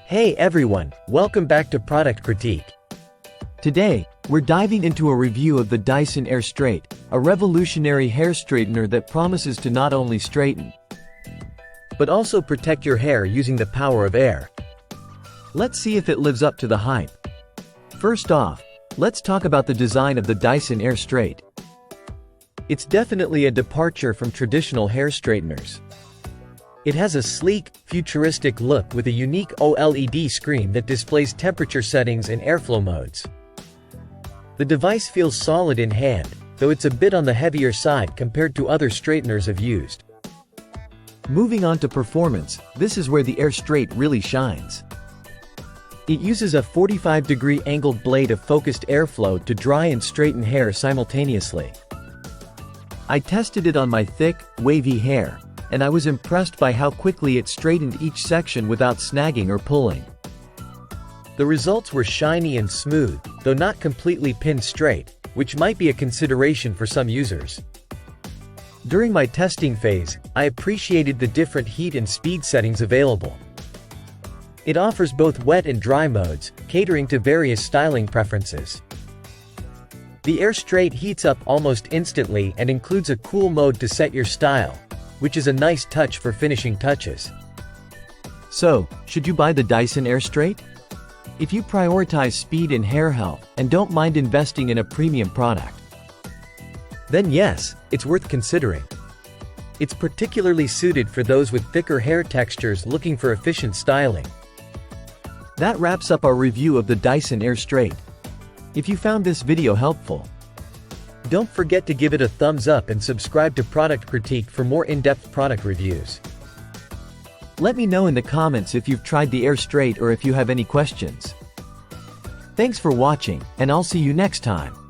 Hey everyone, welcome back to Product Critique. Today, we're diving into a review of the Dyson Airstrait, a revolutionary hair straightener that promises to not only straighten, but also protect your hair using the power of air. Let's see if it lives up to the hype. First off, let's talk about the design of the Dyson Airstrait. It's definitely a departure from traditional hair straighteners. It has a sleek, futuristic look with a unique OLED screen that displays temperature settings and airflow modes. The device feels solid in hand, though it's a bit on the heavier side compared to other straighteners I've used. Moving on to performance, this is where the Airstrait really shines. It uses a 45-degree angled blade of focused airflow to dry and straighten hair simultaneously. I tested it on my thick, wavy hair, and I was impressed by how quickly it straightened each section without snagging or pulling. The results were shiny and smooth, though not completely pinned straight, which might be a consideration for some users. During my testing phase, I appreciated the different heat and speed settings available. It offers both wet and dry modes, catering to various styling preferences. The Airstrait heats up almost instantly and includes a cool mode to set your style, which is a nice touch for finishing touches. So, should you buy the Dyson Airstrait? If you prioritize speed and hair health, and don't mind investing in a premium product, then yes, it's worth considering. It's particularly suited for those with thicker hair textures looking for efficient styling. That wraps up our review of the Dyson Airstrait. If you found this video helpful, don't forget to give it a thumbs up and subscribe to Product Critique for more in-depth product reviews. Let me know in the comments if you've tried the Airstrait or if you have any questions. Thanks for watching, and I'll see you next time.